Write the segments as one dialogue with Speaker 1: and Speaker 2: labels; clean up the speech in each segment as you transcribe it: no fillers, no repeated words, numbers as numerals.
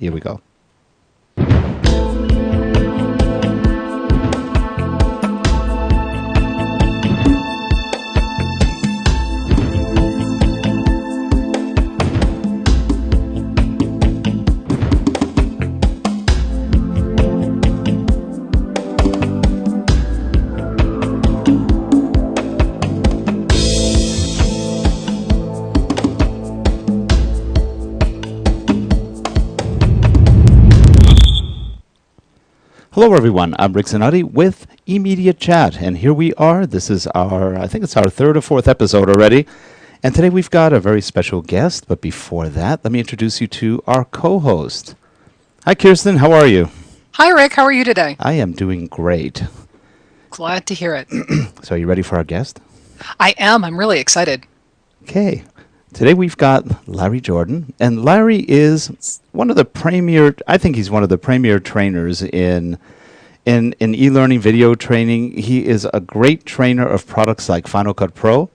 Speaker 1: Here we go. Hello everyone, I'm Rick Zanotti with eMediaChat, and here we are. This is I think it's our third or fourth episode already, and today we've got a very special guest, but before that, let me introduce you to our co-host. Hi Kirsten, how are you?
Speaker 2: Hi Rick, how are you today?
Speaker 1: I am doing great.
Speaker 2: Glad to hear it.
Speaker 1: So are you ready for our guest?
Speaker 2: I am, I'm really excited.
Speaker 1: Okay. Today we've got Larry Jordan, and Larry is one of the premier, I think he's one of the premier trainers in e-learning video training. He is a great trainer of products like Final Cut Pro,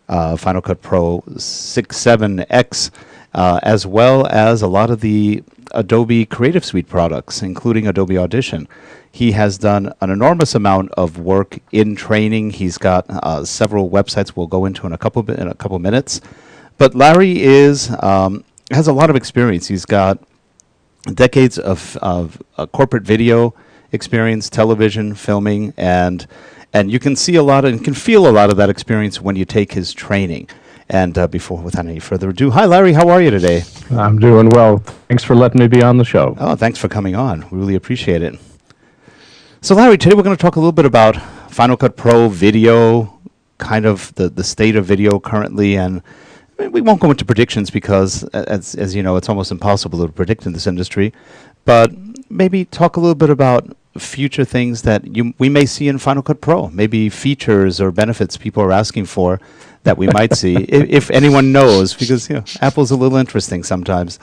Speaker 1: Final Cut Pro 6.7X, as well as a lot of the Adobe Creative Suite products, including Adobe Audition. He has done an enormous amount of work in training. He's got several websites we'll go into in a couple minutes. But Larry has a lot of experience. He's got decades of corporate video experience, television, filming, and you can see a lot and can feel a lot of that experience when you take his training. And without any further ado, hi Larry, how are you today?
Speaker 3: I'm doing well. Thanks for letting me be on the show.
Speaker 1: Oh, thanks for coming on. We really appreciate it. So Larry, today we're going to talk a little bit about Final Cut Pro video, kind of the state of video currently, and we won't go into predictions because, as you know, it's almost impossible to predict in this industry. But maybe talk a little bit about future things that we may see in Final Cut Pro, maybe features or benefits people are asking for that we might see, if anyone knows, because Apple's a little interesting sometimes.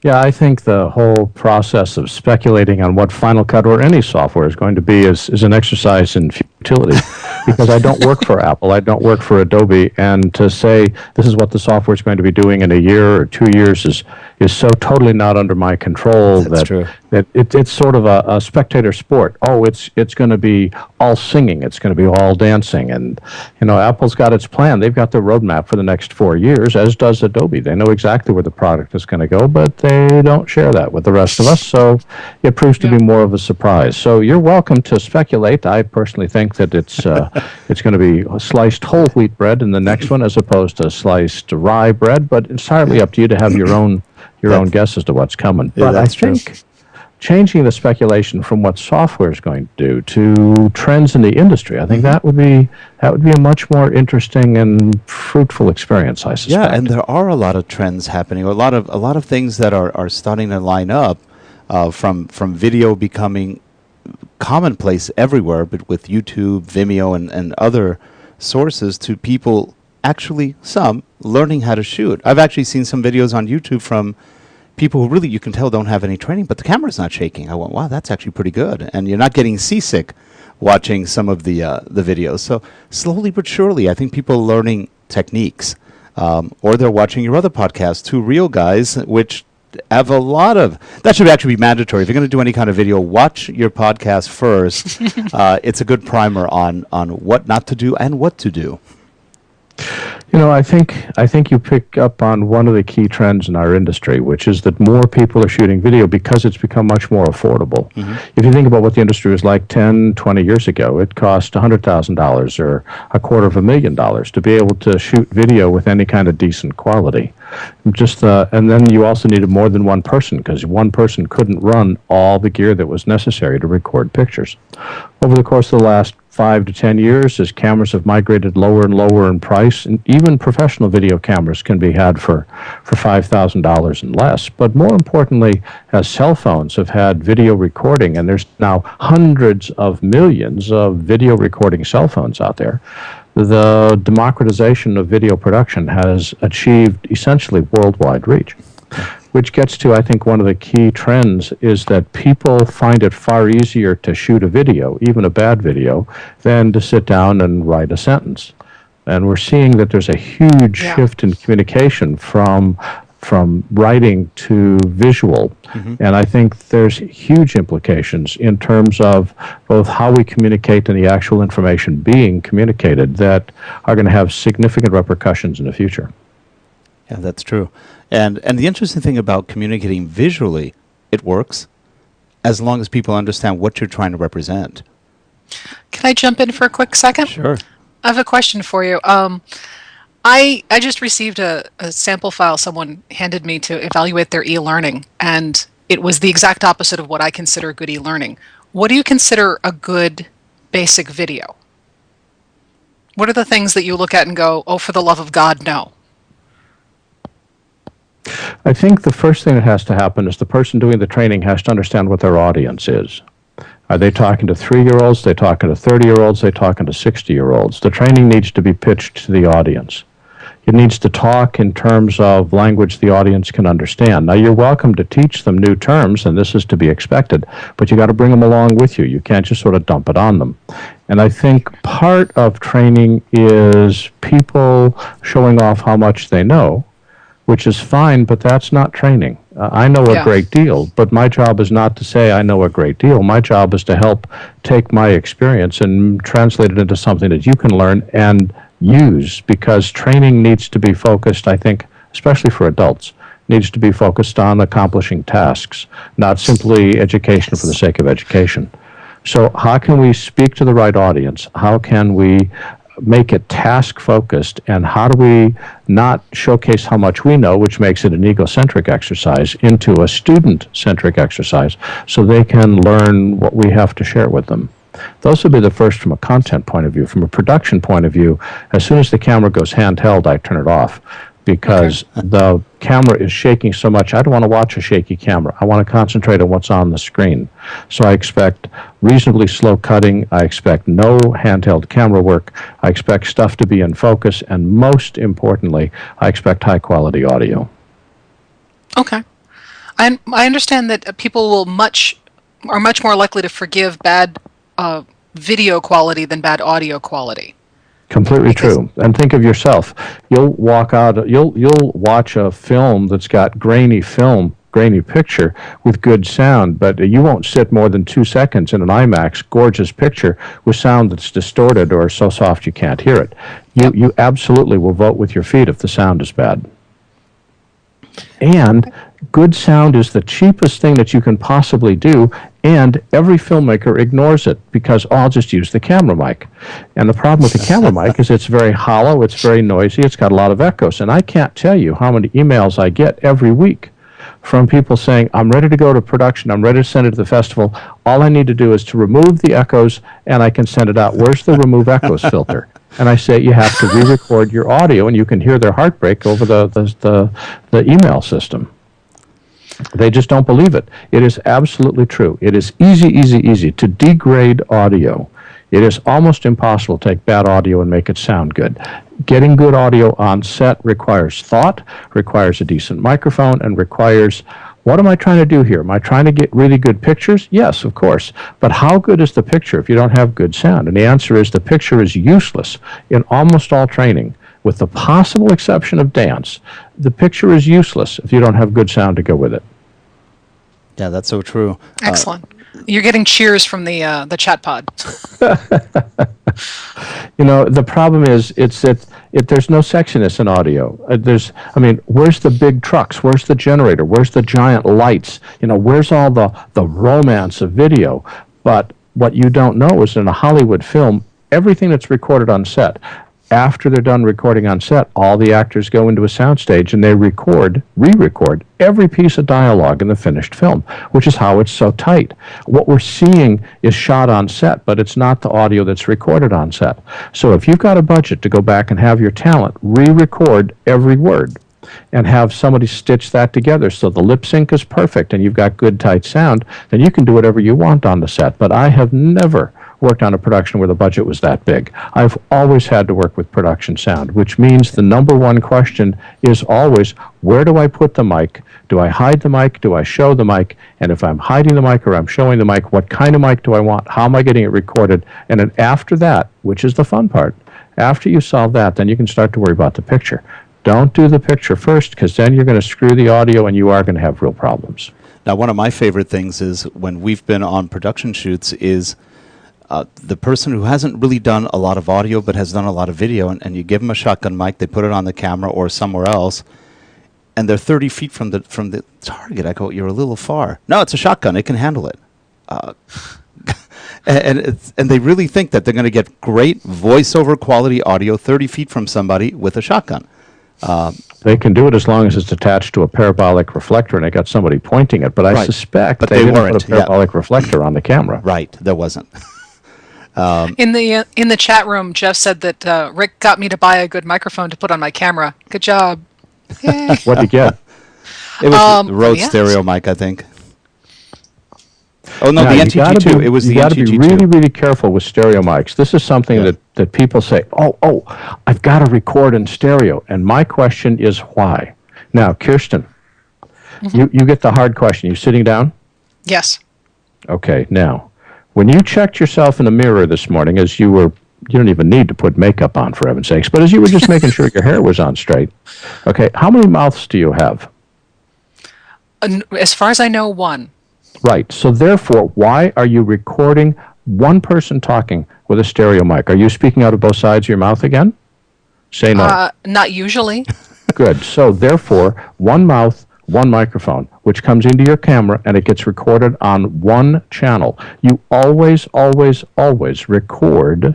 Speaker 3: Yeah, I think the whole process of speculating on what Final Cut or any software is going to be is an exercise in futility, because I don't work for Apple, I don't work for Adobe, and to say this is what the software is going to be doing in a year or 2 years is so totally not under my control.
Speaker 1: That's true.
Speaker 3: That it's sort of a spectator sport. Oh, it's going to be all singing, it's going to be all dancing, and Apple's got its plan. They've got their roadmap for the next 4 years, as does Adobe. They know exactly where the product is going to go, but they don't share that with the rest of us, so it proves to be more of a surprise. So you're welcome to speculate. I personally think that it's going to be sliced whole wheat bread in the next one as opposed to sliced rye bread, but it's entirely up to you to have your own guess as to what's coming.
Speaker 1: Yeah,
Speaker 3: but I think changing the speculation from what software is going to do to trends in the industry, I think that would be a much more interesting and fruitful experience, I suspect.
Speaker 1: Yeah, and there are a lot of trends happening, a lot of things that are starting to line up from video becoming commonplace everywhere, but with YouTube, Vimeo, and other sources, to people actually learning how to shoot. I've actually seen some videos on YouTube from people who really, you can tell, don't have any training, but the camera's not shaking. I went, wow, that's actually pretty good. And you're not getting seasick watching some of the videos. So slowly but surely, I think people are learning techniques. Or they're watching your other podcast, Two Real Guys, which have a lot of... That should actually be mandatory. If you're going to do any kind of video, watch your podcast first. It's a good primer on what not to do and what to do.
Speaker 3: I think you pick up on one of the key trends in our industry, which is that more people are shooting video because it's become much more affordable. Mm-hmm. If you think about what the industry was like 10, 20 years ago, it cost $100,000 or $250,000 to be able to shoot video with any kind of decent quality. And then you also needed more than one person, because one person couldn't run all the gear that was necessary to record pictures. Over the course of the last 5 to 10 years, as cameras have migrated lower and lower in price, and even professional video cameras can be had for $5,000 and less. But more importantly, as cell phones have had video recording, and there's now hundreds of millions of video recording cell phones out there, the democratization of video production has achieved essentially worldwide reach. Which gets to, I think, one of the key trends is that people find it far easier to shoot a video, even a bad video, than to sit down and write a sentence. And we're seeing that there's a huge shift in communication from from writing to visual. And I think there's huge implications in terms of both how we communicate and the actual information being communicated that are going to have significant repercussions in the future.
Speaker 1: Yeah, that's true. And the interesting thing about communicating visually, it works as long as people understand what you're trying to represent.
Speaker 2: Can I jump in for a quick second?
Speaker 1: Sure.
Speaker 2: I have a question for you. I just received a sample file someone handed me to evaluate their e-learning, and it was the exact opposite of what I consider good e-learning. What do you consider a good basic video? What are the things that you look at and go, oh, for the love of God, no?
Speaker 3: I think the first thing that has to happen is the person doing the training has to understand what their audience is. Are they talking to 3-year-olds? Are they talking to 30-year-olds? Are they talking to 60-year-olds? The training needs to be pitched to the audience. It needs to talk in terms of language the audience can understand. Now, you're welcome to teach them new terms, and this is to be expected, but you got to bring them along with you. You can't just sort of dump it on them. And I think part of training is people showing off how much they know, which is fine, but that's not training. I know a great deal, but my job is not to say I know a great deal. My job is to help take my experience and translate it into something that you can learn and use, because training needs to be focused, I think, especially for adults, needs to be focused on accomplishing tasks, not simply education for the sake of education. So how can we speak to the right audience? How can we make it task-focused, and how do we not showcase how much we know, which makes it an egocentric exercise, into a student-centric exercise so they can learn what we have to share with them? Those would be the first from a content point of view. From a production point of view, as soon as the camera goes handheld, I turn it off, because the camera is shaking so much. I don't want to watch a shaky camera. I want to concentrate on what's on the screen. So I expect reasonably slow cutting. I expect no handheld camera work. I expect stuff to be in focus. And most importantly, I expect high-quality audio.
Speaker 2: Okay. I understand that people are much more likely to forgive bad video quality than bad audio quality.
Speaker 3: Completely true. And think of yourself. You'll walk out, you'll watch a film that's got grainy picture with good sound, but you won't sit more than 2 seconds in an IMAX gorgeous picture with sound that's distorted or so soft you can't hear it. You absolutely will vote with your feet if the sound is bad. And good sound is the cheapest thing that you can possibly do, and every filmmaker ignores it because, oh, I'll just use the camera mic. And the problem with the camera mic is it's very hollow, it's very noisy, it's got a lot of echoes. And I can't tell you how many emails I get every week from people saying, I'm ready to go to production, I'm ready to send it to the festival. All I need to do is to remove the echoes, and I can send it out. Where's the remove echoes filter? And I say, you have to re-record your audio, and you can hear their heartbreak over the email system. They just don't believe it. It is absolutely true. It is easy to degrade audio. It is almost impossible to take bad audio and make it sound good. Getting good audio on set requires thought, requires a decent microphone, and requires, what am I trying to do here? Am I trying to get really good pictures? Yes, of course. But how good is the picture if you don't have good sound? And the answer is the picture is useless in almost all training. With the possible exception of dance, the picture is useless if you don't have good sound to go with it.
Speaker 1: Yeah, that's so true.
Speaker 2: Excellent. You're getting cheers from the chat pod.
Speaker 3: You know, the problem is there's no sexiness in audio. Where's the big trucks? Where's the generator? Where's the giant lights? You know, where's all the romance of video? But what you don't know is in a Hollywood film, everything that's recorded on set, after they're done recording on set, all the actors go into a soundstage and they re-record every piece of dialogue in the finished film, which is how it's so tight. What we're seeing is shot on set, but it's not the audio that's recorded on set. So if you've got a budget to go back and have your talent re-record every word and have somebody stitch that together so the lip sync is perfect and you've got good tight sound, then you can do whatever you want on the set. But I have never worked on a production where the budget was that big. I've always had to work with production sound, which means the number one question is always, where do I put the mic? Do I hide the mic? Do I show the mic? And if I'm hiding the mic or I'm showing the mic, what kind of mic do I want? How am I getting it recorded? And then after that, which is the fun part, after you solve that, then you can start to worry about the picture. Don't do the picture first, because then you're going to screw the audio and you are going to have real problems.
Speaker 1: Now, one of my favorite things is when we've been on production shoots is the person who hasn't really done a lot of audio but has done a lot of video, and you give them a shotgun mic, they put it on the camera or somewhere else, and they're 30 feet from the target. I go, you're a little far. No, it's a shotgun. It can handle it. And they really think that they're going to get great voiceover quality audio 30 feet from somebody with a shotgun.
Speaker 3: They can do it as long as it's attached to a parabolic reflector and they got somebody pointing it. But I suspect they didn't put a parabolic reflector on the camera.
Speaker 1: Right, there wasn't.
Speaker 2: In the chat room, Jeff said that Rick got me to buy a good microphone to put on my camera. Good job. Yay.
Speaker 3: What did you get?
Speaker 1: It was the Rode stereo mic, I think. Oh, no, the NTG2. It was the NTG2. You got to be
Speaker 3: really, really careful with stereo mics. This is something that people say, oh, I've got to record in stereo. And my question is why? Now, Kirsten, you get the hard question. You sitting down?
Speaker 2: Yes.
Speaker 3: Okay, now, when you checked yourself in the mirror this morning, as you don't even need to put makeup on, for heaven's sakes, but as you were just making sure your hair was on straight, okay, how many mouths do you have?
Speaker 2: As far as I know, one.
Speaker 3: Right. So therefore, why are you recording one person talking with a stereo mic? Are you speaking out of both sides of your mouth again? Say no.
Speaker 2: Not usually.
Speaker 3: Good. So therefore, one mouth, one microphone, which comes into your camera and it gets recorded on one channel. You always, always, always record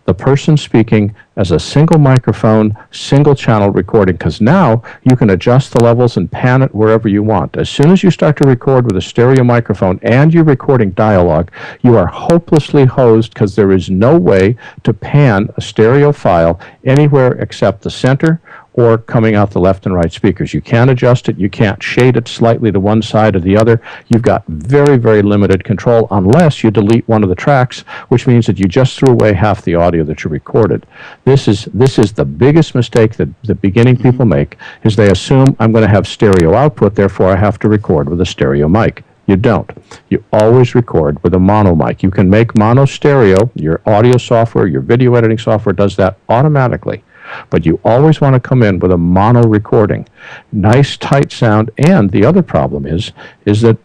Speaker 3: the person speaking as a single microphone, single channel recording, because now you can adjust the levels and pan it wherever you want. As soon as you start to record with a stereo microphone and you're recording dialogue, you are hopelessly hosed, because there is no way to pan a stereo file anywhere except the center or coming out the left and right speakers. You can't adjust it. You can't shade it slightly to one side or the other. You've got very, very limited control unless you delete one of the tracks, which means that you just threw away half the audio that you recorded. This is the biggest mistake that the beginning people make, is they assume I'm going to have stereo output, therefore I have to record with a stereo mic. You don't. You always record with a mono mic. You can make mono stereo. Your audio software, your video editing software does that automatically. But you always want to come in with a mono recording. Nice, tight sound. And the other problem is that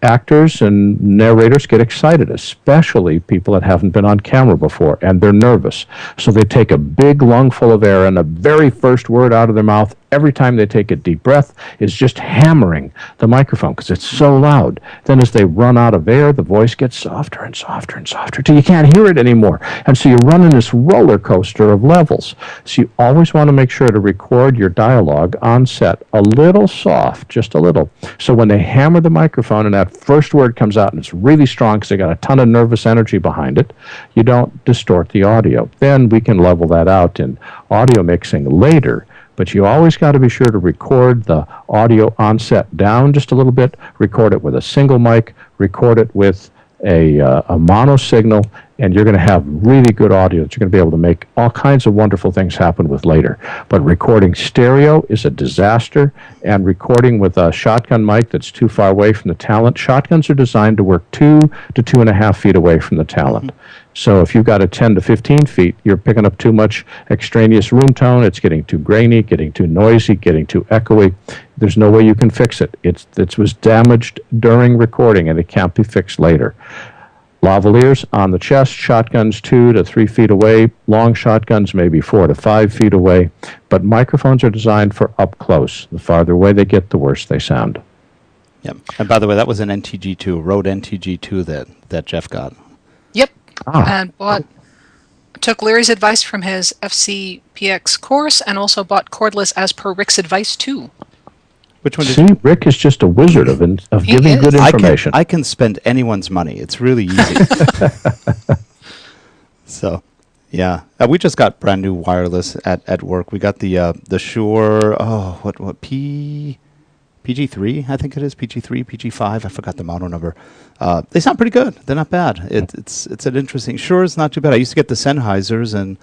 Speaker 3: actors and narrators get excited, especially people that haven't been on camera before, and they're nervous. So they take a big lungful of air, and the very first word out of their mouth, every time they take a deep breath, is just hammering the microphone because it's so loud. Then as they run out of air, the voice gets softer and softer and softer till you can't hear it anymore. And so you're running this roller coaster of levels. So you always want to make sure to record your dialogue on set a little soft, just a little. So when they hammer the microphone and that first word comes out and it's really strong because they got a ton of nervous energy behind it, you don't distort the audio. Then we can level that out in audio mixing later. But you always got to be sure to record the audio on set down just a little bit, record it with a single mic, record it with a mono signal, and you're going to have really good audio that you're going to be able to make all kinds of wonderful things happen with later. But recording stereo is a disaster, and recording with a shotgun mic that's too far away from the talent. Shotguns are designed to work 2 to 2.5 feet away from the talent. So if you've got a 10 to 15 feet, you're picking up too much extraneous room tone. It's getting too grainy, getting too noisy, getting too echoey. There's no way you can fix it. It was damaged during recording, and it can't be fixed later. Lavaliers on the chest, shotguns 2 to 3 feet away, long shotguns maybe 4 to 5 feet away, but microphones are designed for up close. The farther away they get, the worse they sound.
Speaker 1: Yep. And by the way, that was an NTG2, Rode NTG2 that Jeff got.
Speaker 2: Yep. And took Larry's advice from his FCPX course and also bought cordless as per Rick's advice too.
Speaker 1: Which one did
Speaker 3: you? Rick is just a wizard of giving good information.
Speaker 1: I can spend anyone's money. It's really easy. So, yeah. We just got brand new wireless at work. We got the Shure, PG3, I think it is, PG3, PG5, I forgot the model number. They sound pretty good. They're not bad. It's an interesting, Shure's not too bad. I used to get the Sennheisers, and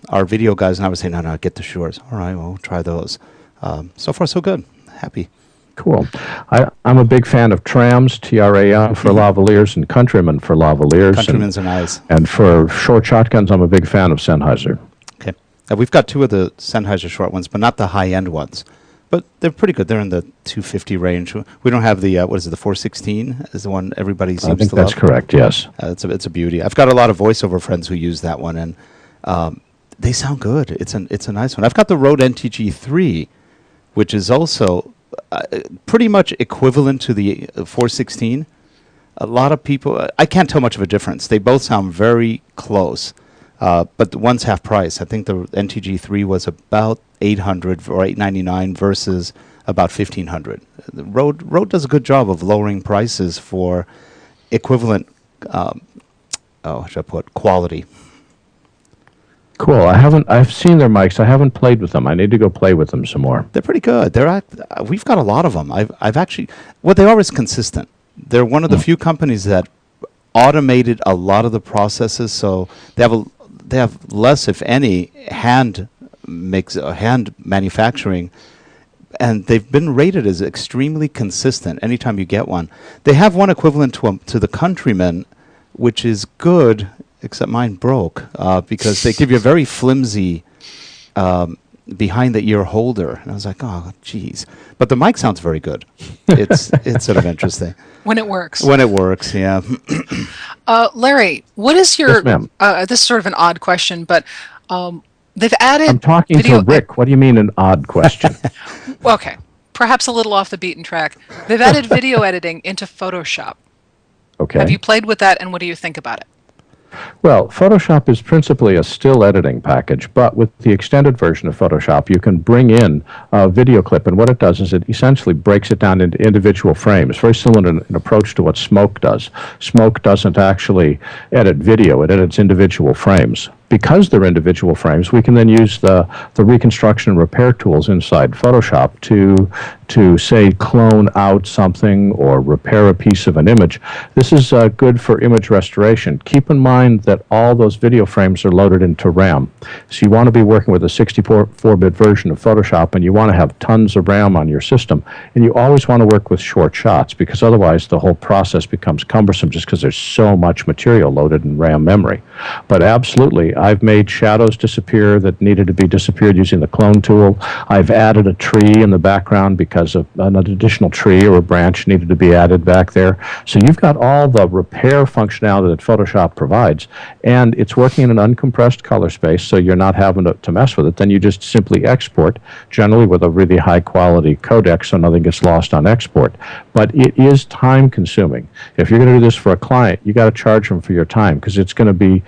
Speaker 1: our video guys and I would say, no, get the Shures. All right, well, we'll try those. So far, so good. Happy.
Speaker 3: Cool. I'm a big fan of trams, TRAM for lavaliers, and Countryman for lavaliers.
Speaker 1: Countryman's are nice.
Speaker 3: And for short shotguns, I'm a big fan of Sennheiser.
Speaker 1: Okay. We've got two of the Sennheiser short ones, but not the high-end ones. But they're pretty good. They're in the 250 range. We don't have the, what is it, the 416 is the one everybody seems to love.
Speaker 3: I think that's correct, yes.
Speaker 1: It's a beauty. I've got a lot of voiceover friends who use that one, and they sound good. It's a nice one. I've got the Rode NTG3, which is also pretty much equivalent to the 416. A lot of people, I can't tell much of a difference. They both sound very close, but the one's half price. I think the NTG3 was about $800 or $899 versus about $1,500. The Rode does a good job of lowering prices for equivalent, how should I put, quality.
Speaker 3: Cool. I've seen their mics. I haven't played with them. I need to go play with them some more.
Speaker 1: They're pretty good. We've got a lot of them. I've actually, what they are is consistent. They're one of the few companies that automated a lot of the processes, so they have less, if any, hand manufacturing, and they've been rated as extremely consistent anytime you get one. They have one equivalent to the Countryman, which is good, except mine broke because they give you a very flimsy behind the ear holder, and I was like, oh, geez. But the mic sounds very good. It's sort of interesting
Speaker 2: when it works.
Speaker 1: When it works, yeah.
Speaker 2: Larry, what is your?
Speaker 3: Yes, ma'am.
Speaker 2: This is sort of an odd question, but they've added.
Speaker 3: I'm talking to Rick. What do you mean an odd question?
Speaker 2: Okay, perhaps a little off the beaten track. They've added video editing into Photoshop.
Speaker 3: Okay.
Speaker 2: Have you played with that, and what do you think about it?
Speaker 3: Well, Photoshop is principally a still editing package, but with the extended version of Photoshop, you can bring in a video clip, and what it does is it essentially breaks it down into individual frames, very similar in an approach to what Smoke does. Smoke doesn't actually edit video, it edits individual frames. Because they're individual frames, we can then use the reconstruction and repair tools inside Photoshop to say clone out something or repair a piece of an image. This is good for image restoration. Keep in mind that all those video frames are loaded into RAM. So you want to be working with a 64-bit version of Photoshop, and you want to have tons of RAM on your system. And you always want to work with short shots, because otherwise the whole process becomes cumbersome just because there's so much material loaded in RAM memory. But absolutely, I've made shadows disappear that needed to be disappeared using the clone tool. I've added a tree in the background because of an additional tree or a branch needed to be added back there. So you've got all the repair functionality that Photoshop provides, and it's working in an uncompressed color space, so you're not having to mess with it. Then you just simply export, generally with a really high quality codec so nothing gets lost on export. But it is time consuming. If you're going to do this for a client, you got to charge them for your time, because it's going to be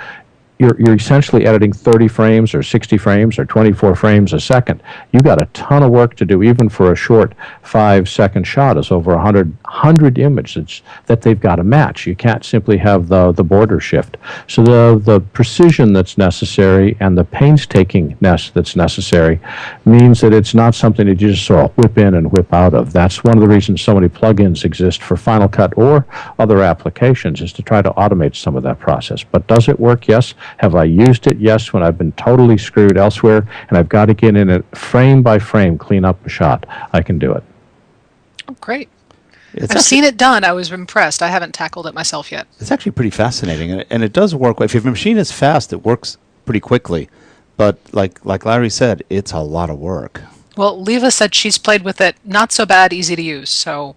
Speaker 3: you're essentially editing 30 frames or 60 frames or 24 frames a second. You've got a ton of work to do, even for a short 5-second shot. It's over 100 images that they've got to match. You can't simply have the border shift. So the precision that's necessary and the painstakingness that's necessary means that it's not something that you just sort of whip in and whip out of. That's one of the reasons so many plugins exist for Final Cut or other applications, is to try to automate some of that process. But does it work? Yes. Have I used it? Yes, when I've been totally screwed elsewhere and I've got to get in it frame by frame, clean up a shot, I can do it.
Speaker 2: Oh, great. I've seen it done. I was impressed. I haven't tackled it myself yet.
Speaker 1: It's actually pretty fascinating, and it does work. If your machine is fast, it works pretty quickly. But like Larry said, it's a lot of work.
Speaker 2: Well, Leva said she's played with it. Not so bad, easy to use. So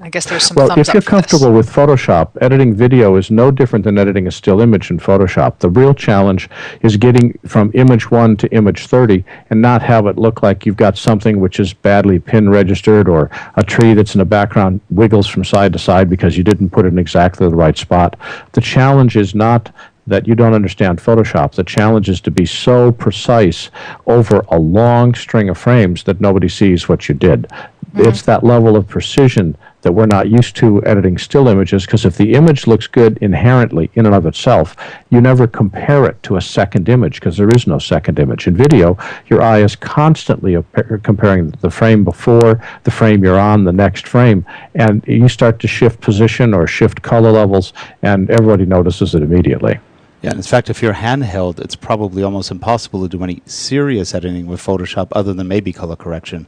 Speaker 2: I guess there's some thumbs up.
Speaker 3: Well, if you're comfortable with Photoshop, editing video is no different than editing a still image in Photoshop. The real challenge is getting from image 1 to image 30 and not have it look like you've got something which is badly pin registered, or a tree that's in the background wiggles from side to side because you didn't put it in exactly the right spot. The challenge is not that you don't understand Photoshop. The challenge is to be so precise over a long string of frames that nobody sees what you did. Mm-hmm. It's that level of precision that we're not used to editing still images, because if the image looks good inherently in and of itself, you never compare it to a second image, because there is no second image. In video, your eye is constantly comparing the frame before, the frame you're on, the next frame, and you start to shift position or shift color levels, and everybody notices it immediately.
Speaker 1: Yeah, and in fact, if you're handheld, it's probably almost impossible to do any serious editing with Photoshop other than maybe color correction.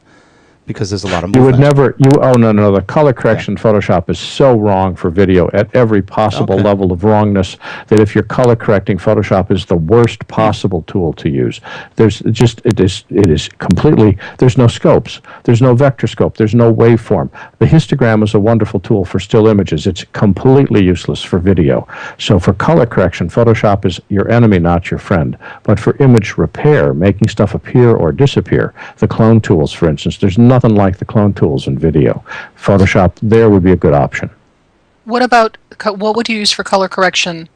Speaker 1: because there's a lot of
Speaker 3: You would
Speaker 1: movement.
Speaker 3: never, no, the color correction in Photoshop is so wrong for video at every possible level of wrongness that if you're color correcting, Photoshop is the worst possible tool to use. It is completely, there's no scopes, there's no vector scope, there's no waveform. The histogram is a wonderful tool for still images. It's completely useless for video. So for color correction, Photoshop is your enemy, not your friend. But for image repair, making stuff appear or disappear, the clone tools, for instance, there's nothing like the clone tools in video. Photoshop there would be a good option.
Speaker 2: What would you use for color correction?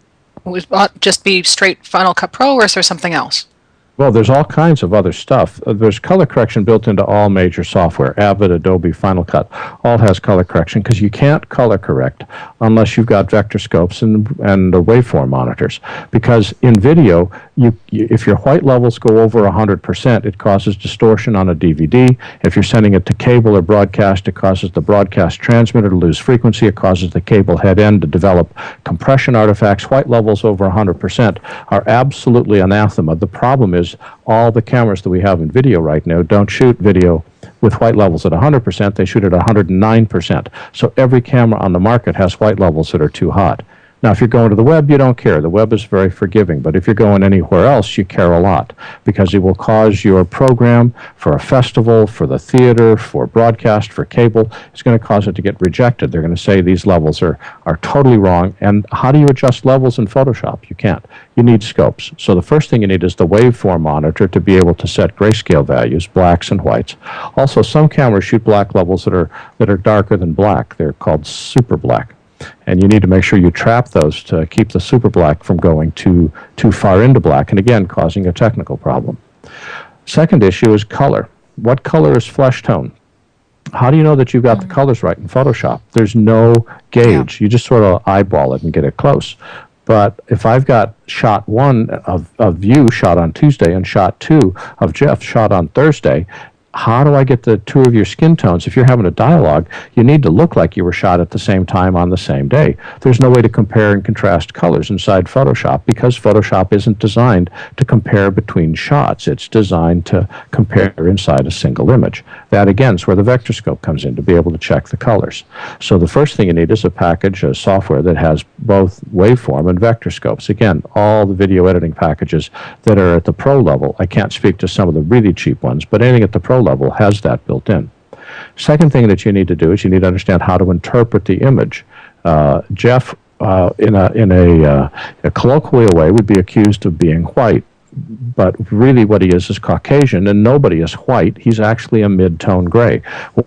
Speaker 2: Would it just be straight Final Cut Pro, or is there something else?
Speaker 3: Well, there's all kinds of other stuff. There's color correction built into all major software. Avid, Adobe, Final Cut, all has color correction because you can't color correct unless you've got vector scopes and waveform monitors. Because in video, if your white levels go over 100%, it causes distortion on a DVD. If you're sending it to cable or broadcast, it causes the broadcast transmitter to lose frequency. It causes the cable head end to develop compression artifacts. White levels over 100% are absolutely anathema. The problem is all the cameras that we have in video right now don't shoot video with white levels at 100%. They shoot at 109%. So every camera on the market has white levels that are too hot. Now, if you're going to the web, you don't care. The web is very forgiving. But if you're going anywhere else, you care a lot because it will cause your program for a festival, for the theater, for broadcast, for cable, it's going to cause it to get rejected. They're going to say these levels are totally wrong. And how do you adjust levels in Photoshop? You can't. You need scopes. So the first thing you need is the waveform monitor to be able to set grayscale values, blacks and whites. Also, some cameras shoot black levels that are darker than black. They're called super black. And you need to make sure you trap those to keep the super black from going too far into black and, again, causing a technical problem. Second issue is color. What color is flesh tone? How do you know that you've got the colors right in Photoshop? There's no gauge. You just sort of eyeball it and get it close. But if I've got shot 1 of you shot on Tuesday and shot 2 of Jeff shot on Thursday, how do I get the 2 of your skin tones? If you're having a dialogue, you need to look like you were shot at the same time on the same day. There's no way to compare and contrast colors inside Photoshop because Photoshop isn't designed to compare between shots. It's designed to compare inside a single image. That, again, is where the vector scope comes in, to be able to check the colors. So the first thing you need is a package, a software that has both waveform and vector scopes. Again, all the video editing packages that are at the pro level, I can't speak to some of the really cheap ones, but anything at the pro level has that built in. Second thing that you need to do is you need to understand how to interpret the image. Jeff, in a colloquial way, would be accused of being white, but really what he is Caucasian, and nobody is white. He's actually a mid-tone gray.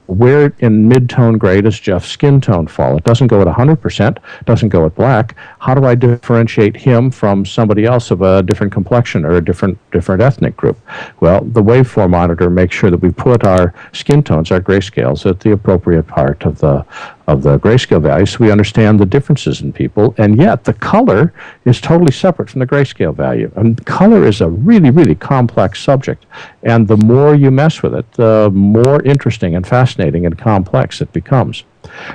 Speaker 3: Where in mid-tone gray does Jeff's skin tone fall? It doesn't go at 100%, doesn't go at black. How do I differentiate him from somebody else of a different complexion or a different ethnic group? Well, the waveform monitor makes sure that we put our skin tones, our grayscales, at the appropriate part of the grayscale value so we understand the differences in people, and yet the color is totally separate from the grayscale value. And color is a really, really complex subject, and the more you mess with it, the more interesting and fascinating and complex it becomes.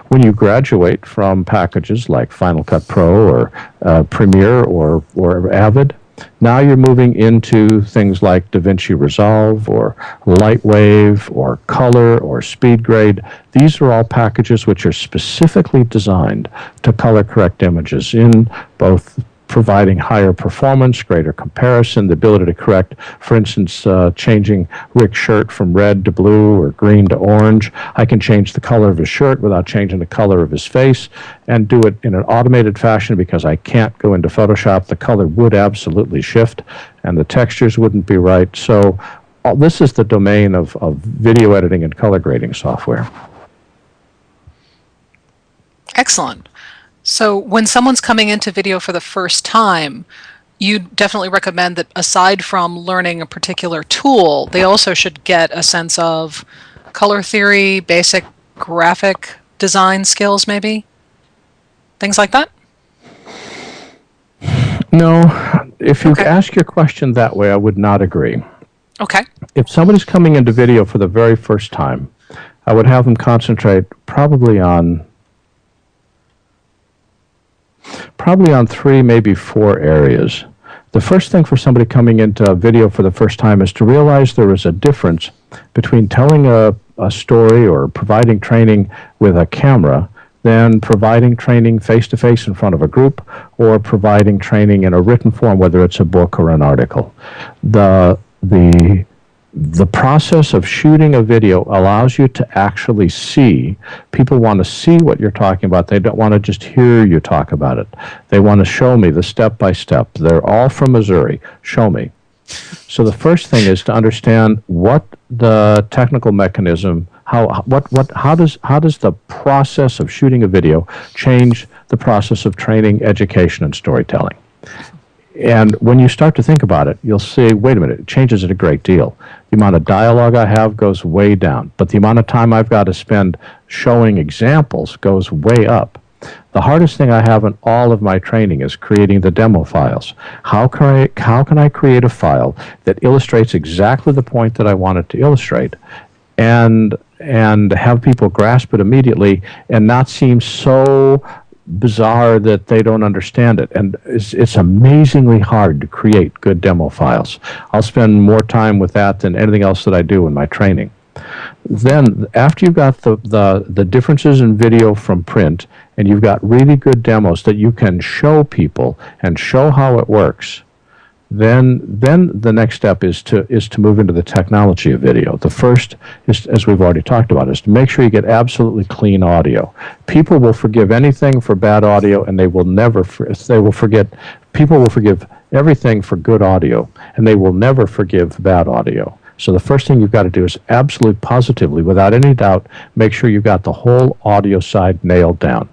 Speaker 3: When you graduate from packages like Final Cut Pro or Premiere or Avid, now you're moving into things like DaVinci Resolve or Lightwave or Color or SpeedGrade. These are all packages which are specifically designed to color correct images in both providing higher performance, greater comparison, the ability to correct, for instance, changing Rick's shirt from red to blue or green to orange. I can change the color of his shirt without changing the color of his face and do it in an automated fashion because I can't go into Photoshop. The color would absolutely shift and the textures wouldn't be right. So this is the domain of video editing and color grading software.
Speaker 2: Excellent. So when someone's coming into video for the first time, you definitely recommend that aside from learning a particular tool, they also should get a sense of color theory, basic graphic design skills, maybe? Things like that?
Speaker 3: No. If you ask your question that way, I would not agree.
Speaker 2: Okay.
Speaker 3: If somebody's coming into video for the very first time, I would have them concentrate probably on 3, maybe 4 areas. The first thing for somebody coming into video for the first time is to realize there is a difference between telling a a story or providing training with a camera than providing training face-to-face in front of a group or providing training in a written form, whether it's a book or an article. The process of shooting a video allows you to actually see. People want to see what you're talking about. They don't want to just hear you talk about it. They want to show me the step-by-step. They're all from Missouri. Show me. So the first thing is to understand what the technical mechanism, how does the process of shooting a video change the process of training, education, and storytelling? And when you start to think about it, you'll see, wait a minute, it changes it a great deal. The amount of dialogue I have goes way down, but the amount of time I've got to spend showing examples goes way up. The hardest thing I have in all of my training is creating the demo files. How can I create a file that illustrates exactly the point that I want it to illustrate and have people grasp it immediately and not seem so bizarre that they don't understand it? And it's amazingly hard to create good demo files. I'll spend more time with that than anything else that I do in my training. Then, after you've got the differences in video from print, and you've got really good demos that you can show people and show how it works, then the next step is to move into the technology of video. The first is, as we've already talked about, is to make sure you get absolutely clean audio. People will forgive anything for bad audio, and people will forgive everything for good audio, and they will never forgive bad audio. So the first thing you've got to do is absolutely positively, without any doubt, make sure you've got the whole audio side nailed down.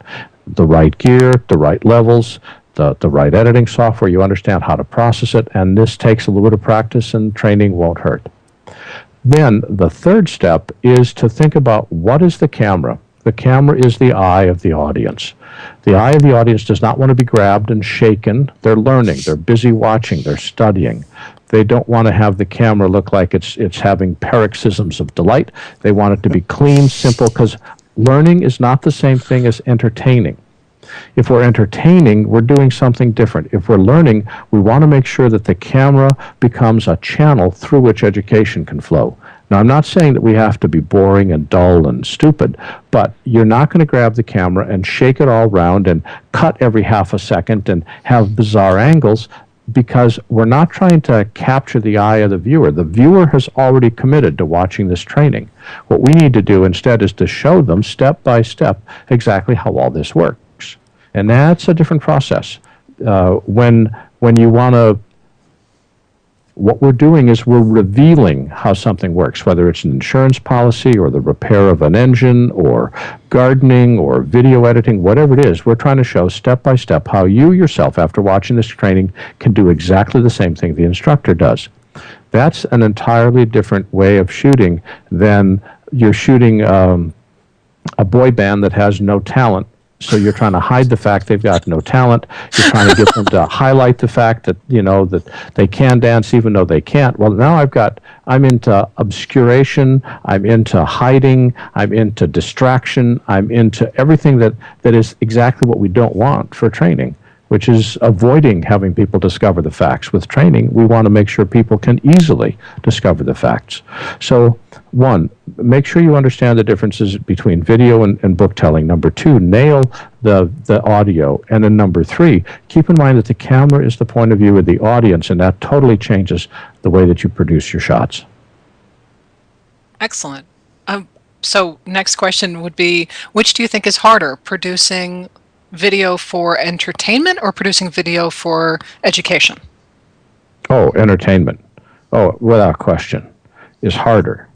Speaker 3: The right gear, the right levels, the right editing software, you understand how to process it, and this takes a little bit of practice, and training won't hurt. Then the third step is to think about, what is the camera? The camera is the eye of the audience. The eye of the audience does not want to be grabbed and shaken. They're learning. They're busy watching. They're studying. They don't want to have the camera look like it's having paroxysms of delight. They want it to be clean, simple, because learning is not the same thing as entertaining. If we're entertaining, we're doing something different. If we're learning, we want to make sure that the camera becomes a channel through which education can flow. Now, I'm not saying that we have to be boring and dull and stupid, but you're not going to grab the camera and shake it all around and cut every half a second and have bizarre angles, because we're not trying to capture the eye of the viewer. The viewer has already committed to watching this training. What we need to do instead is to show them step by step exactly how all this works. And that's a different process. When you want to, what we're doing is we're revealing how something works, whether it's an insurance policy or the repair of an engine or gardening or video editing, whatever it is. We're trying to show step by step how you yourself, after watching this training, can do exactly the same thing the instructor does. That's an entirely different way of shooting than you're shooting a boy band that has no talent. So you're trying to hide the fact they've got no talent. You're trying to get them to highlight the fact that, that they can dance even though they can't. Well, now I'm into obscuration, I'm into hiding, I'm into distraction, I'm into everything that is exactly what we don't want for training, which is avoiding having people discover the facts. With training, we want to make sure people can easily discover the facts. So, one, make sure you understand the differences between video and book telling. Number two, nail the audio. And then number three, keep in mind that the camera is the point of view of the audience, and that totally changes the way that you produce your shots.
Speaker 2: Excellent. So next question would be, which do you think is harder, producing video for entertainment or producing video for education?
Speaker 3: Oh, entertainment. Oh, without question, is harder.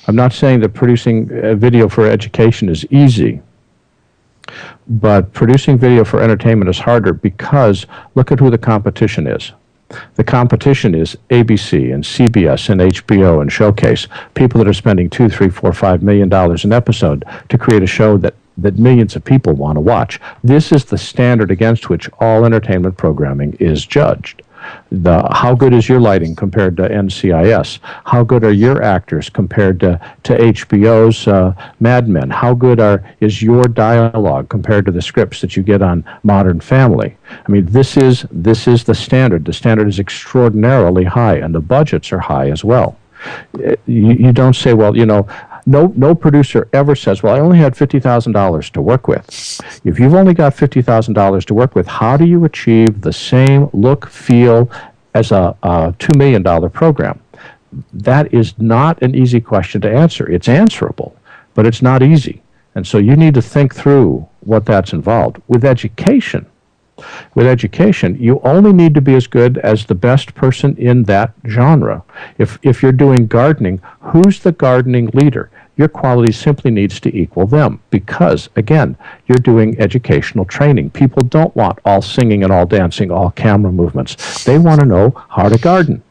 Speaker 3: I'm not saying that producing video for education is easy, but producing video for entertainment is harder because look at who the competition is. The competition is ABC and CBS and HBO and Showcase, people that are spending $2, $3, $4, $5 million an episode to create a show that millions of people want to watch. This is the standard against which all entertainment programming is judged. How good is your lighting compared to NCIS? How good are your actors compared to HBO's Mad Men? How good is your dialogue compared to the scripts that you get on Modern Family? I mean, this is the standard. The standard is extraordinarily high, and the budgets are high as well. You don't say, well, No producer ever says, well, I only had $50,000 to work with. If you've only got $50,000 to work with, how do you achieve the same look, feel as a $2 million program? That is not an easy question to answer. It's answerable, but it's not easy. And so you need to think through what that's involved. With education, you only need to be as good as the best person in that genre. If you're doing gardening, who's the gardening leader? Your quality simply needs to equal them because, again, you're doing educational training. People don't want all singing and all dancing, all camera movements. They want to know how to garden.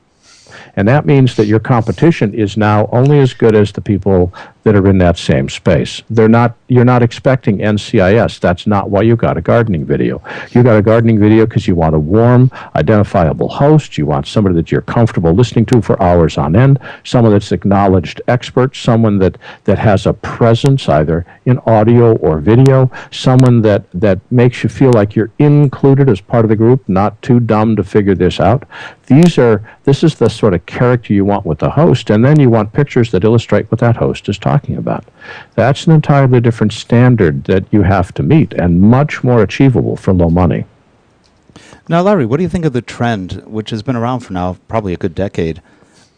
Speaker 3: And that means that your competition is now only as good as the people that are in that same space. You're not expecting NCIS. That's not why you got a gardening video. You got a gardening video because you want a warm, identifiable host. You want somebody that you're comfortable listening to for hours on end, someone that's acknowledged expert, someone that has a presence either in audio or video, someone that makes you feel like you're included as part of the group, not too dumb to figure this out. This is the sort of character you want with the host, and then you want pictures that illustrate what that host is talking about. That's an entirely different standard that you have to meet and much more achievable for low money.
Speaker 1: Now, Larry, what do you think of the trend, which has been around for now probably a good decade,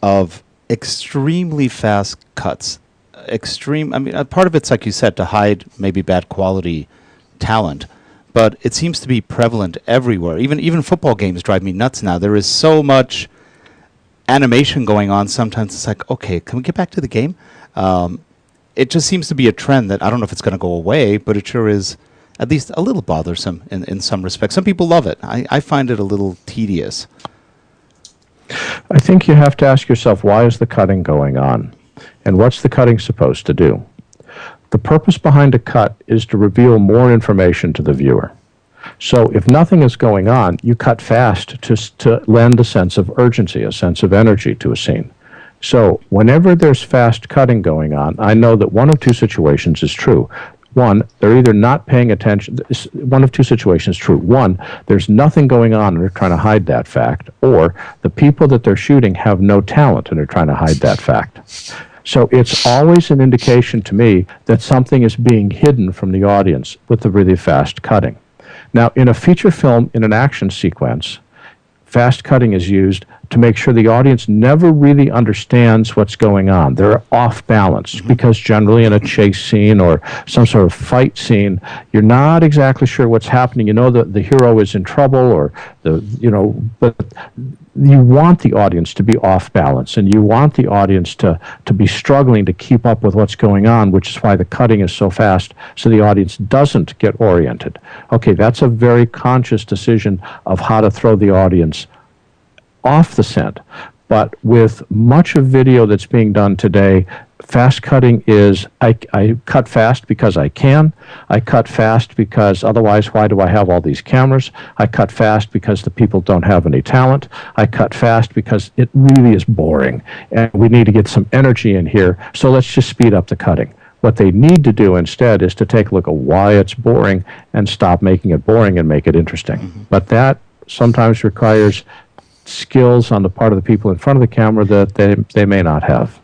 Speaker 1: of extremely fast cuts? Part of it's, like you said, to hide maybe bad quality talent, but it seems to be prevalent everywhere. Even football games drive me nuts now. There is so much animation going on. Sometimes it's like, okay, can we get back to the game? It just seems to be a trend that I don't know if it's going to go away, but it sure is at least a little bothersome in some respects. Some people love it. I find it a little tedious.
Speaker 3: I think you have to ask yourself, why is the cutting going on? And what's the cutting supposed to do? The purpose behind a cut is to reveal more information to the viewer. So if nothing is going on, you cut fast to lend a sense of urgency, a sense of energy to a scene. So whenever there's fast cutting going on, I know that one of two situations is true. One, they're either not paying attention. One of two situations is true. One, there's nothing going on and they're trying to hide that fact. Or the people that they're shooting have no talent and they're trying to hide that fact. So it's always an indication to me that something is being hidden from the audience with the really fast cutting. Now, in a feature film, in an action sequence, fast cutting is used to make sure the audience never really understands what's going on. They're off balance because generally in a chase scene or some sort of fight scene, you're not exactly sure what's happening. You know that the hero is in trouble but you want the audience to be off balance and you want the audience to be struggling to keep up with what's going on, which is why the cutting is so fast so the audience doesn't get oriented. Okay, that's a very conscious decision of how to throw the audience off the scent. But with much of video that's being done today, fast cutting is, I cut fast because I can. I cut fast because otherwise why do I have all these cameras? I cut fast because the people don't have any talent. I cut fast because it really is boring and we need to get some energy in here, so let's just speed up the cutting. What they need to do instead is to take a look at why it's boring and stop making it boring and make it interesting. But that sometimes requires skills on the part of the people in front of the camera that they may not have.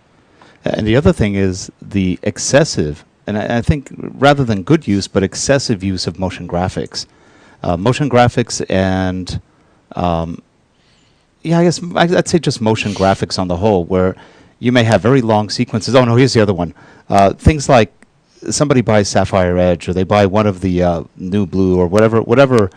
Speaker 1: And the other thing is the excessive, and I think rather than good use, but excessive use of motion graphics. Motion graphics and, I guess I'd say just motion graphics on the whole, where you may have very long sequences. Oh, no, here's the other one. Things like somebody buys Sapphire Edge, or they buy one of the New Blue, or whatever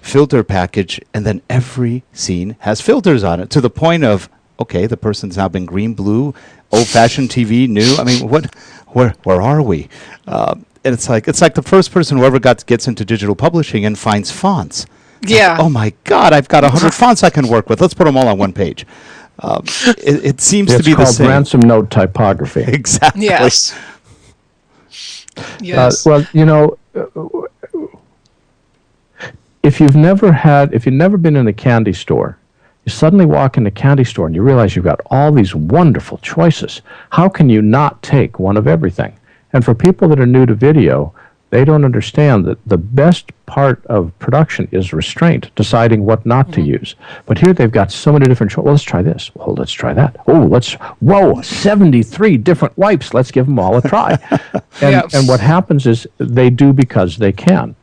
Speaker 1: filter package, and then every scene has filters on it to the point of, okay, the person's now been green, blue, old-fashioned TV, new. I mean, where are we? And it's like the first person who ever gets into digital publishing and finds fonts.
Speaker 2: Yeah.
Speaker 1: Like, oh my God, I've got 100 fonts I can work with. Let's put them all on one page. It seems to be the same.
Speaker 3: It's called ransom note typography.
Speaker 1: Exactly.
Speaker 2: Yes. Yes.
Speaker 3: If you've never been in a candy store, you suddenly walk in the candy store and you realize you've got all these wonderful choices. How can you not take one of everything? And for people that are new to video, They don't understand that the best part of production is restraint, deciding what not to use. But here they've got so many different choices. Well, let's try this. Well, let's try that. Oh, 73 different wipes. Let's give them all a try. And what happens is they do because they can.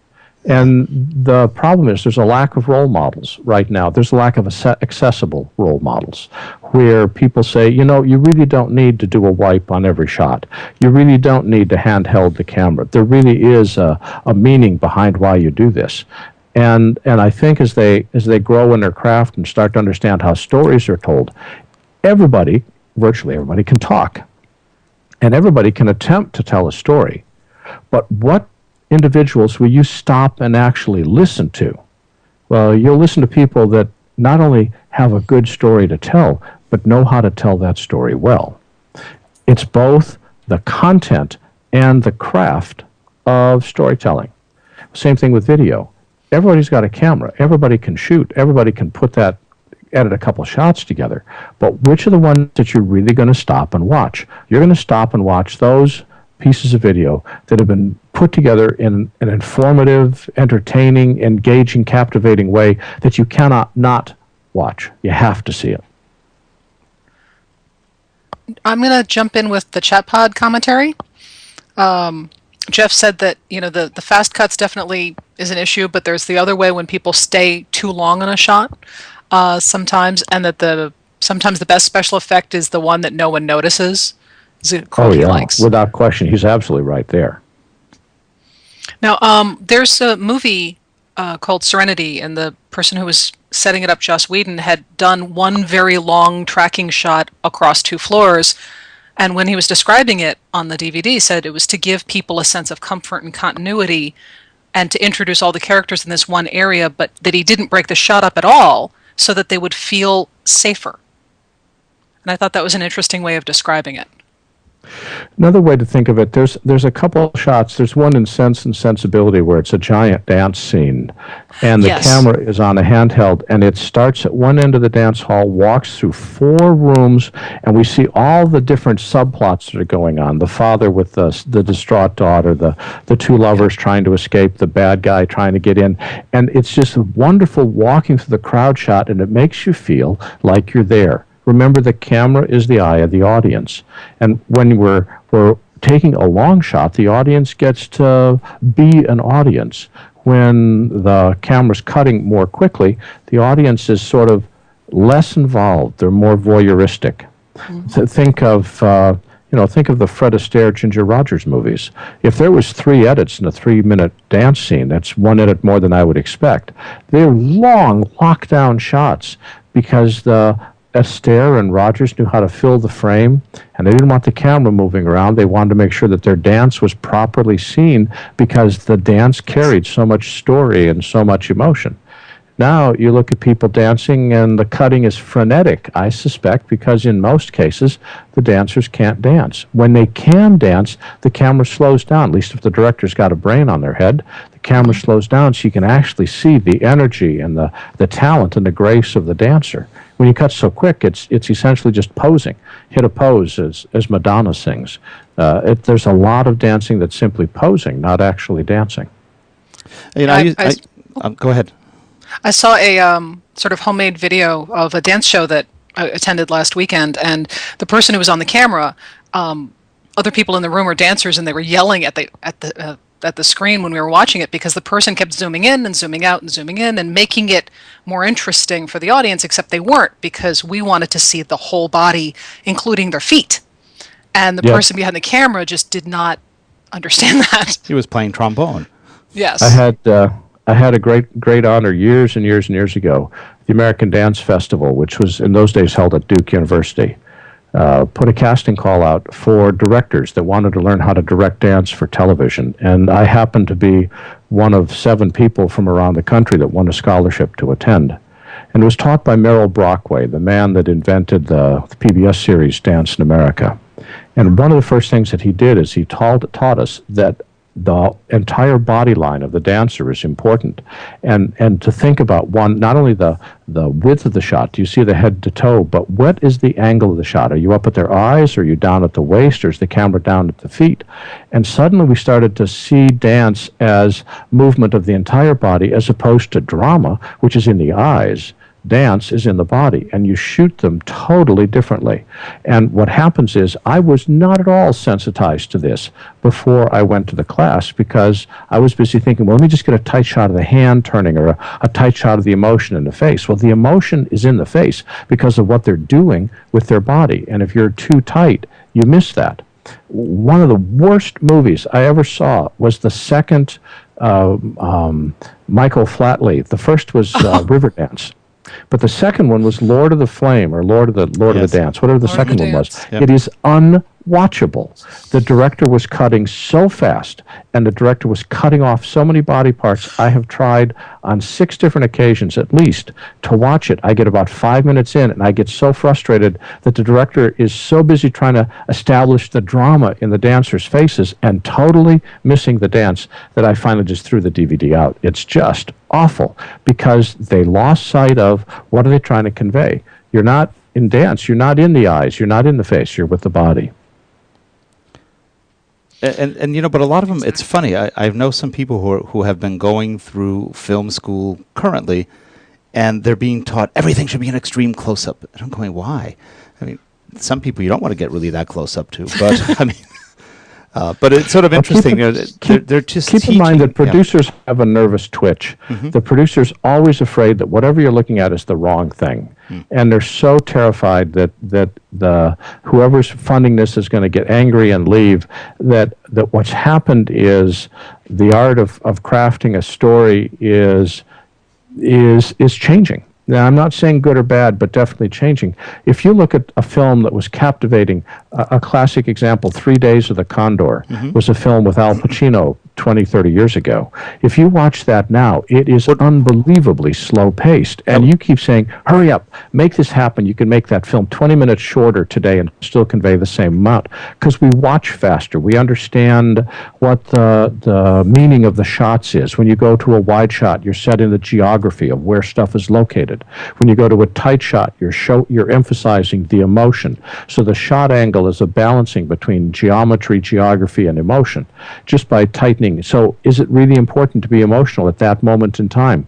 Speaker 3: And the problem is there's a lack of role models right now. There's a lack of accessible role models where people say, you really don't need to do a wipe on every shot. You really don't need to handheld the camera. There really is a meaning behind why you do this. And I think as they grow in their craft and start to understand how stories are told, virtually everybody can talk. And everybody can attempt to tell a story. But what individuals will you stop and actually listen to? Well, you'll listen to people that not only have a good story to tell, but know how to tell that story well. It's both the content and the craft of storytelling. Same thing with video. Everybody's got a camera. Everybody can shoot. Everybody can edit a couple shots together. But which are the ones that you're really going to stop and watch? You're going to stop and watch those pieces of video that have been put together in an informative, entertaining, engaging, captivating way that you cannot not watch. You have to see it.
Speaker 2: I'm going to jump in with the chat pod commentary. Jeff said that the fast cuts definitely is an issue, but there's the other way when people stay too long on a shot sometimes, and that sometimes the best special effect is the one that no one notices. He likes.
Speaker 3: Without question. He's absolutely right there.
Speaker 2: Now, there's a movie called Serenity, and the person who was setting it up, Joss Whedon, had done one very long tracking shot across 2 floors, and when he was describing it on the DVD, said it was to give people a sense of comfort and continuity and to introduce all the characters in this one area, but that he didn't break the shot up at all so that they would feel safer. And I thought that was an interesting way of describing it.
Speaker 3: Another way to think of it, there's a couple of shots. There's one in Sense and Sensibility where it's a giant dance scene, and the camera is on a handheld, and it starts at one end of the dance hall, walks through 4 rooms, and we see all the different subplots that are going on. The father with the distraught daughter, the 2 lovers trying to escape, the bad guy trying to get in, and it's just wonderful walking through the crowd shot, and it makes you feel like you're there. Remember, the camera is the eye of the audience. And when we're taking a long shot, the audience gets to be an audience. When the camera's cutting more quickly, the audience is sort of less involved. They're more voyeuristic. So think of the Fred Astaire, Ginger Rogers movies. If there was 3 edits in a 3-minute dance scene, that's 1 edit more than I would expect. They're long, lockdown shots because Astaire and Rogers knew how to fill the frame, and they didn't want the camera moving around. They wanted to make sure that their dance was properly seen because the dance carried so much story and so much emotion. Now you look at people dancing and the cutting is frenetic, I suspect, because in most cases the dancers can't dance. When they can dance, the camera slows down, at least if the director's got a brain on their head. The camera slows down so you can actually see the energy and the talent and the grace of the dancer. When you cut so quick, it's essentially just posing. Hit a pose, as Madonna sings. There's a lot of dancing that's simply posing, not actually dancing.
Speaker 1: Go ahead.
Speaker 2: I saw a sort of homemade video of a dance show that I attended last weekend, and the person who was on the camera, other people in the room were dancers, and they were yelling at the screen when we were watching it because the person kept zooming in and zooming out and zooming in and making it more interesting for the audience, except they weren't, because we wanted to see the whole body, including their feet. And the person behind the camera just did not understand that.
Speaker 1: He was playing trombone.
Speaker 2: Yes.
Speaker 3: I had a great honor years and years and years ago. The American Dance Festival, which was in those days held at Duke University, put a casting call out for directors that wanted to learn how to direct dance for television. And I happened to be one of 7 people from around the country that won a scholarship to attend. And it was taught by Merrill Brockway, the man that invented the PBS series Dance in America. And one of the first things that he did is he taught us that the entire body line of the dancer is important, and to think about one, not only the width of the shot, do you see the head to toe, but what is the angle of the shot? Are you up at their eyes, or are you down at the waist, or is the camera down at the feet? And suddenly we started to see dance as movement of the entire body, as opposed to drama, which is in the eyes. Dance is in the body, and you shoot them totally differently. And what happens is, I was not at all sensitized to this before I went to the class, because I was busy thinking, well, let me just get a tight shot of the hand turning, or a tight shot of the emotion in the face. Well, the emotion is in the face because of what they're doing with their body, and if you're too tight, you miss that. One of the worst movies I ever saw was the second Michael Flatley. The first was Riverdance. But the second one was Lord of the Flame, or Lord of the Dance, whatever the second one was. Yep. It is unwatchable. The director was cutting so fast, and the director was cutting off so many body parts. I have tried on 6 different occasions, at least, to watch it. I get about 5 minutes in, and I get so frustrated that the director is so busy trying to establish the drama in the dancers' faces and totally missing the dance that I finally just threw the DVD out. It's just awful, because they lost sight of what are they trying to convey. You're not in dance, you're not in the eyes, you're not in the face, you're with the body.
Speaker 1: And you know, but a lot of them, it's funny. I know some people who have been going through film school currently, and they're being taught everything should be an extreme close-up. And I'm going, why? I mean, some people you don't want to get really that close up to, but I mean, but it's sort of interesting. They're just
Speaker 3: keep in mind that producers have a nervous twitch. Mm-hmm. The producer's always afraid that whatever you're looking at is the wrong thing. And they're so terrified that the whoever's funding this is going to get angry and leave, that what's happened is the art of crafting a story is changing. Now, I'm not saying good or bad, but definitely changing. If you look at a film that was captivating, a classic example, 3 Days of the Condor, was a film with Al Pacino 20, 30 years ago. If you watch that now, it is unbelievably slow-paced. And you keep saying, hurry up, make this happen. You can make that film 20 minutes shorter today and still convey the same amount. Because we watch faster. We understand what the meaning of the shots is. When you go to a wide shot, you're setting the geography of where stuff is located. When you go to a tight shot, you're emphasizing the emotion. So the shot angle is a balancing between geometry, geography, and emotion, just by tightening. So is it really important to be emotional at that moment in time?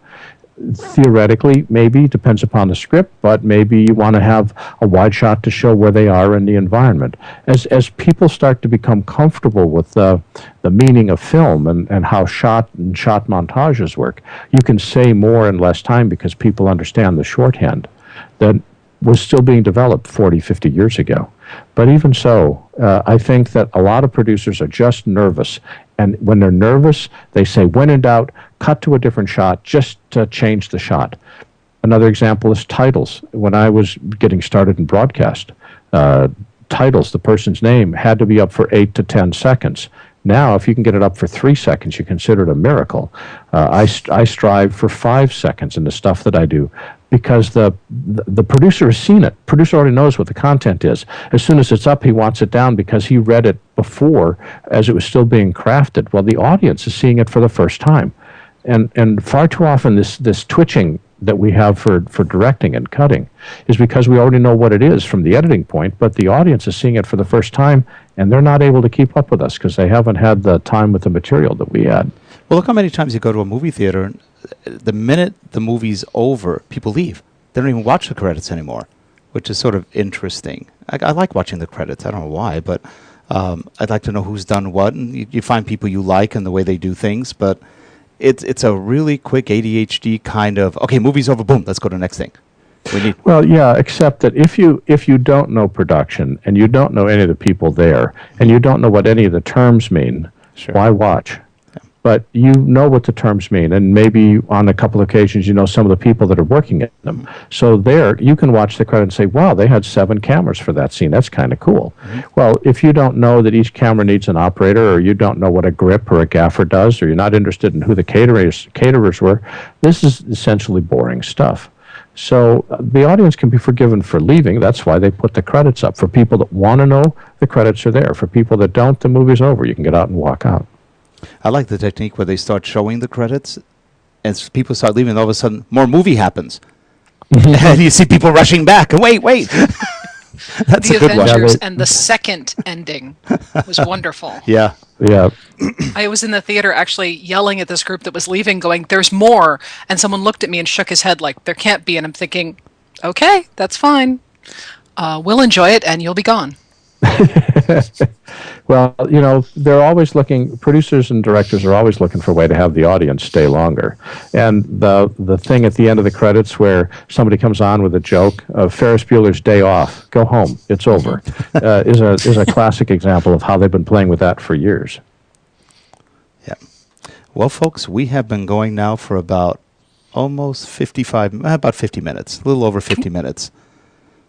Speaker 3: Theoretically, maybe, depends upon the script, but maybe you want to have a wide shot to show where they are in the environment. As people start to become comfortable with the meaning of film and how shot montages work, you can say more in less time because people understand the shorthand that was still being developed 40, 50 years ago. But even so, I think that a lot of producers are just nervous. And when they're nervous, they say, when in doubt, cut to a different shot just to change the shot. Another example is titles. When I was getting started in broadcast, titles, the person's name, had to be up for 8 to 10 seconds. Now, if you can get it up for 3 seconds, you consider it a miracle. I strive for 5 seconds in the stuff that I do, because the producer has seen it. Producer already knows what the content is. As soon as it's up, he wants it down because he read it before as it was still being crafted. Well, the audience is seeing it for the first time. And far too often this twitching that we have for directing and cutting is because we already know what it is from the editing point, but the audience is seeing it for the first time, and they're not able to keep up with us because they haven't had the time with the material that we had.
Speaker 1: Well, look how many times you go to a movie theater, and the minute the movie's over, people leave. They don't even watch the credits anymore, which is sort of interesting. I like watching the credits. I don't know why, but I'd like to know who's done what, and you find people you like and the way they do things, but it's a really quick ADHD kind of, okay, movie's over, boom, let's go to the next thing.
Speaker 3: Well, yeah, except that if you don't know production and you don't know any of the people there and you don't know what any of the terms mean, sure, why watch? Yeah. But you know what the terms mean, and maybe on a couple of occasions you know some of the people that are working at them. So there, you can watch the credit and say, wow, they had 7 cameras for that scene. That's kind of cool. Well, if you don't know that each camera needs an operator, or you don't know what a grip or a gaffer does, or you're not interested in who the caterers were, this is essentially boring stuff. So the audience can be forgiven for leaving. That's why they put the credits up. For people that want to know, the credits are there. For people that don't, the movie's over. You can get out and walk out.
Speaker 1: I like the technique where they start showing the credits, and people start leaving, and all of a sudden, more movie happens. And you see people rushing back. Wait. That's
Speaker 2: The
Speaker 1: a good one.
Speaker 2: Avengers and the second ending was wonderful.
Speaker 1: Yeah.
Speaker 3: Yeah.
Speaker 2: I was in the theater actually yelling at this group that was leaving, going, "There's more." And someone looked at me and shook his head like, "There can't be." And I'm thinking, okay, that's fine. We'll enjoy it and you'll be gone.
Speaker 3: Well, they're always looking, producers and directors are always looking for a way to have the audience stay longer. And the thing at the end of the credits where somebody comes on with a joke of Ferris Bueller's Day Off, go home, it's over, is a classic example of how they've been playing with that for years.
Speaker 1: Yeah. Well, folks, we have been going now for about almost 50 minutes, a little over 50 minutes.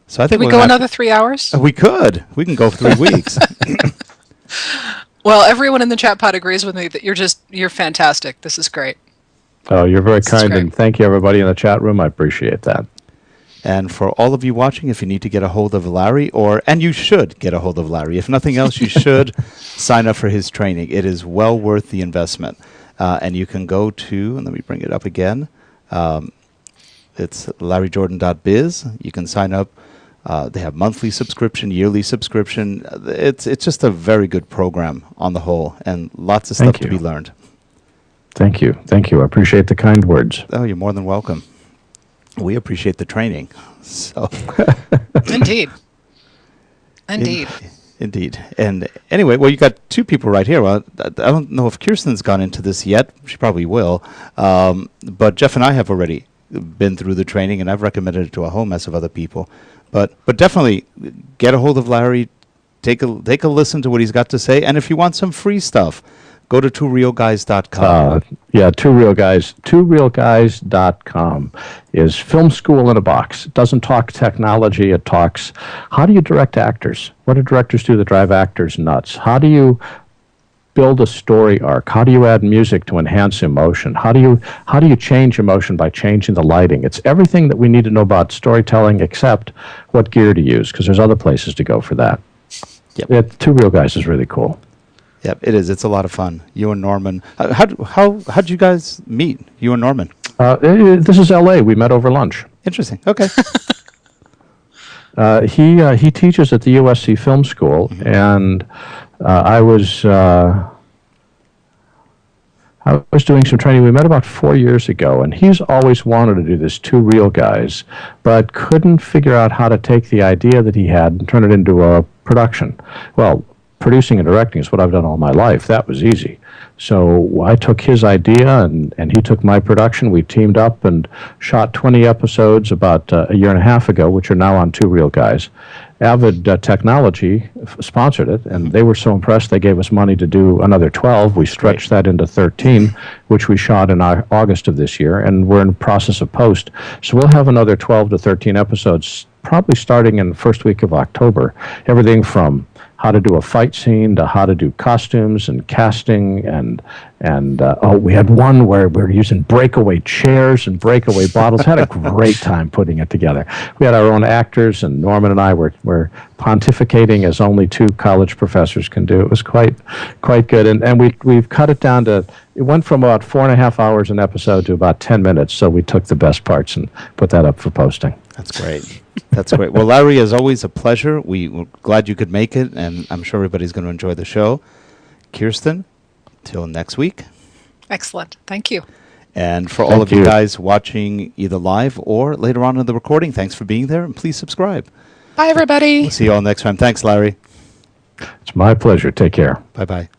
Speaker 1: So I think
Speaker 2: Can we go another 3 hours?
Speaker 1: We could. We can go 3 weeks.
Speaker 2: Well, everyone in the chat pod agrees with me that you're fantastic. This is great.
Speaker 3: Oh, you're very kind, and thank you, everybody in the chat room. I appreciate that.
Speaker 1: And for all of you watching, if you need to get a hold of Larry, and you should get a hold of Larry. If nothing else, you should sign up for his training. It is well worth the investment. And you can go to, and let me bring it up again, it's larryjordan.biz. You can sign up. They have monthly subscription, yearly subscription. It's just a very good program on the whole, and lots of stuff to be learned.
Speaker 3: Thank you. I appreciate the kind words.
Speaker 1: Oh, you're more than welcome. We appreciate the training. So,
Speaker 2: Indeed.
Speaker 1: Indeed. And anyway, well, you got two people right here. Well, I don't know if Kirsten's gone into this yet. She probably will. But Jeff and I have already been through the training, and I've recommended it to a whole mess of other people. But definitely get a hold of Larry. Take a listen to what he's got to say. And if you want some free stuff, go to tworealguys.com.
Speaker 3: Yeah, tworealguys.com is film school in a box. It doesn't talk technology. It talks, how do you direct actors? What do directors do that drive actors nuts? How do you build a story arc? How do you add music to enhance emotion? How do you change emotion by changing the lighting? It's everything that we need to know about storytelling, except what gear to use, because there's other places to go for that.
Speaker 1: Yep.
Speaker 3: Two Real Guys is really cool.
Speaker 1: Yep, it is. It's a lot of fun. You and Norman. How'd you guys meet? You and Norman.
Speaker 3: This is L.A. We met over lunch.
Speaker 1: Interesting. Okay.
Speaker 3: He teaches at the USC Film School, and I was doing some training. We met about 4 years ago, and he's always wanted to do this Two Real Guys, but couldn't figure out how to take the idea that he had and turn it into a production. Well, producing and directing is what I've done all my life. That was easy. So I took his idea, and he took my production. We teamed up and shot 20 episodes about a year and a half ago, which are now on Two Real Guys. Avid Technology sponsored it, and they were so impressed they gave us money to do another 12. We stretched that into 13, which we shot in August of this year, and we're in the process of post. So we'll have another 12 to 13 episodes probably starting in the first week of October. Everything from how to do a fight scene to how to do costumes and casting, and we had one where we were using breakaway chairs and breakaway bottles. Had a great time putting it together. We had our own actors, and Norman and I were pontificating as only two college professors can do. It was quite good, and we've cut it down to, it went from about 4.5 hours an episode to about 10 minutes. So we took the best parts and put that up for posting.
Speaker 1: That's great. That's great. Well, Larry, as always, a pleasure. We're glad you could make it, and I'm sure everybody's going to enjoy the show. Kirsten, till next week.
Speaker 2: Excellent. Thank you.
Speaker 1: And for all of you guys watching either live or later on in the recording, thanks for being there, and please subscribe.
Speaker 2: Bye, everybody.
Speaker 1: We'll see you all next time. Thanks, Larry.
Speaker 3: It's my pleasure. Take care.
Speaker 1: Bye-bye.